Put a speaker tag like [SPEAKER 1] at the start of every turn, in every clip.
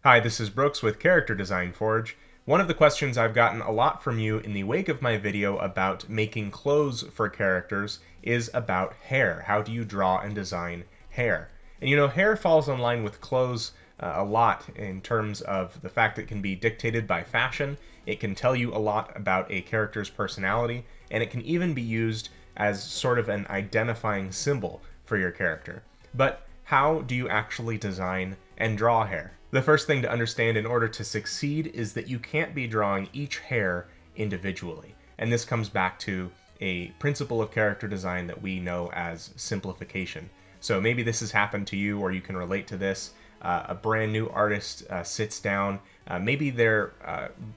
[SPEAKER 1] Hi, this is Brooks with Character Design Forge. One of the questions I've gotten a lot from you in the wake of my video about making clothes for characters is about hair. How do you draw and design hair? And hair falls in line with clothes a lot in terms of the fact that it can be dictated by fashion, it can tell you a lot about a character's personality, and it can even be used as sort of an identifying symbol for your character. But how do you actually design and draw hair? The first thing to understand in order to succeed is that you can't be drawing each hair individually. And this comes back to a principle of character design that we know as simplification. So maybe this has happened to you, or you can relate to this. A brand new artist sits down, maybe they're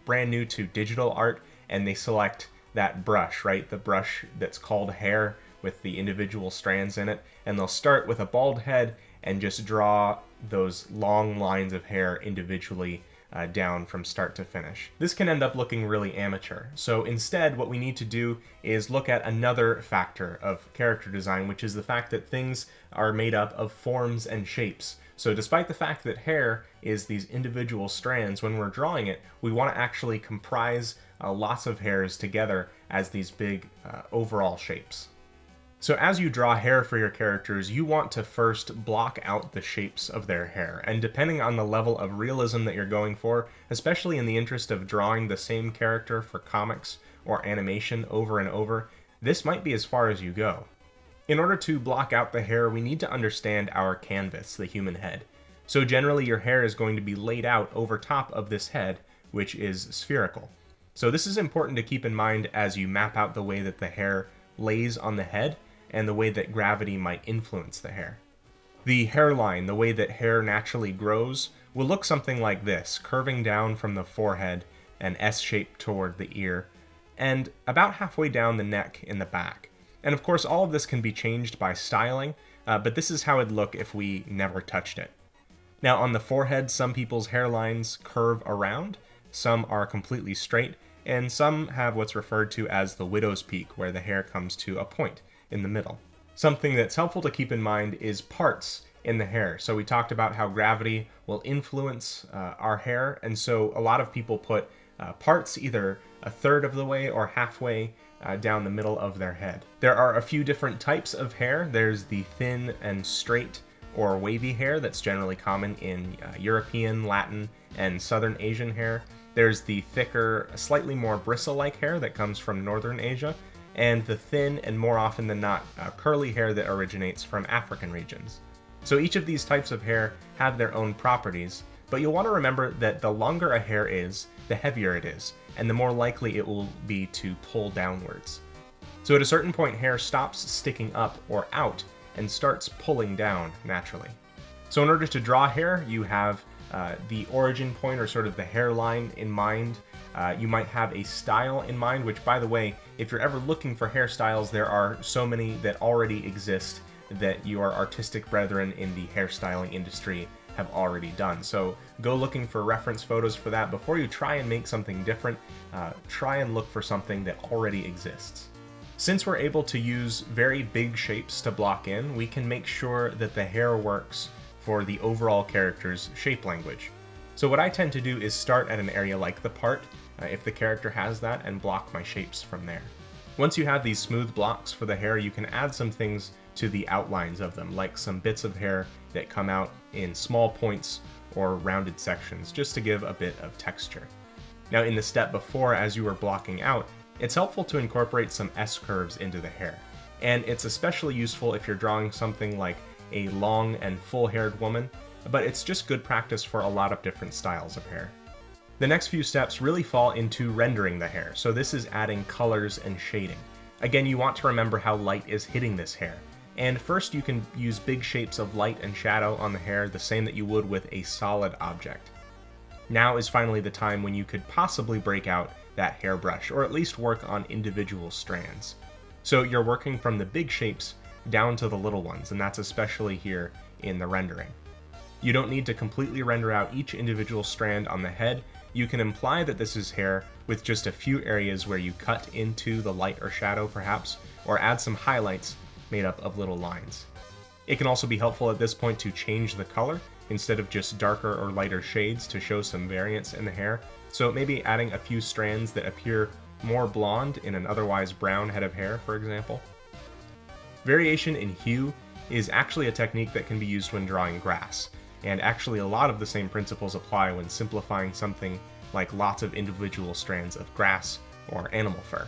[SPEAKER 1] brand new to digital art, and they select that brush, right? The brush that's called hair with the individual strands in it, and they'll start with a bald head and just draw those long lines of hair individually down from start to finish. This can end up looking really amateur. So instead, what we need to do is look at another factor of character design, which is the fact that things are made up of forms and shapes. So despite the fact that hair is these individual strands, when we're drawing it, we want to actually comprise lots of hairs together as these big overall shapes. So as you draw hair for your characters, you want to first block out the shapes of their hair. And depending on the level of realism that you're going for, especially in the interest of drawing the same character for comics or animation over and over, this might be as far as you go. In order to block out the hair, we need to understand our canvas, the human head. So generally your hair is going to be laid out over top of this head, which is spherical. So this is important to keep in mind as you map out the way that the hair lays on the head and the way that gravity might influence the hair. The hairline, the way that hair naturally grows, will look something like this, curving down from the forehead, an S shape toward the ear, and about halfway down the neck in the back. And of course, all of this can be changed by styling, but this is how it'd look if we never touched it. Now on the forehead, some people's hairlines curve around, some are completely straight, and some have what's referred to as the widow's peak, where the hair comes to a point in the middle. Something that's helpful to keep in mind is parts in the hair. So we talked about how gravity will influence our hair, and so a lot of people put parts either a third of the way or halfway down the middle of their head. There are a few different types of hair. There's the thin and straight or wavy hair that's generally common in European, Latin, and Southern Asian hair. There's the thicker, slightly more bristle-like hair that comes from Northern Asia, and the thin and more often than not curly hair that originates from African regions. So each of these types of hair have their own properties, but you'll want to remember that the longer a hair is, the heavier it is, and the more likely it will be to pull downwards. So at a certain point, hair stops sticking up or out and starts pulling down naturally. So in order to draw hair, you have the origin point, or sort of the hairline, in mind. You might have a style in mind, which, by the way, if you're ever looking for hairstyles, there are so many that already exist that your artistic brethren in the hairstyling industry have already done. So go looking for reference photos for that. Before you try and make something different, try and look for something that already exists. Since we're able to use very big shapes to block in, we can make sure that the hair works for the overall character's shape language. So what I tend to do is start at an area like the part, if the character has that, and block my shapes from there. Once you have these smooth blocks for the hair, you can add some things to the outlines of them, like some bits of hair that come out in small points or rounded sections, just to give a bit of texture. Now in the step before, as you were blocking out, it's helpful to incorporate some S-curves into the hair. And it's especially useful if you're drawing something like a long and full-haired woman, but it's just good practice for a lot of different styles of hair. The next few steps really fall into rendering the hair, so this is adding colors and shading. Again, you want to remember how light is hitting this hair. And first you can use big shapes of light and shadow on the hair, the same that you would with a solid object. Now is finally the time when you could possibly break out that hairbrush, or at least work on individual strands. So you're working from the big shapes down to the little ones, and that's especially here in the rendering. You don't need to completely render out each individual strand on the head. You can imply that this is hair with just a few areas where you cut into the light or shadow perhaps, or add some highlights made up of little lines. It can also be helpful at this point to change the color instead of just darker or lighter shades to show some variance in the hair. So maybe adding a few strands that appear more blonde in an otherwise brown head of hair, for example. Variation in hue is actually a technique that can be used when drawing grass, and actually a lot of the same principles apply when simplifying something like lots of individual strands of grass or animal fur.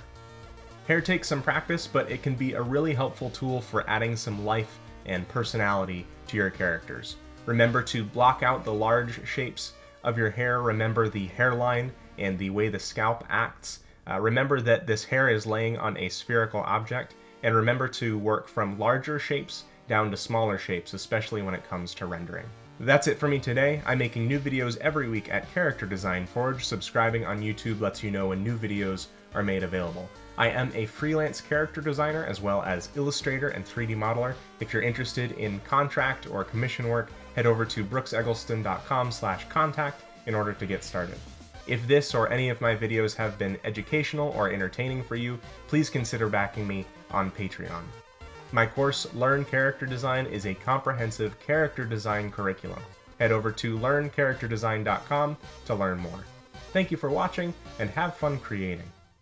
[SPEAKER 1] Hair takes some practice, but it can be a really helpful tool for adding some life and personality to your characters. Remember to block out the large shapes of your hair, remember the hairline and the way the scalp acts. Remember that this hair is laying on a spherical object, and remember to work from larger shapes down to smaller shapes, especially when it comes to rendering. That's it for me today. I'm making new videos every week at Character Design Forge. Subscribing on YouTube lets you know when new videos are made available. I am a freelance character designer as well as illustrator and 3D modeler. If you're interested in contract or commission work, head over to brookseggelston.com/contact in order to get started. If this or any of my videos have been educational or entertaining for you, please consider backing me on Patreon. My course, Learn Character Design, is a comprehensive character design curriculum. Head over to learncharacterdesign.com to learn more. Thank you for watching, and have fun creating.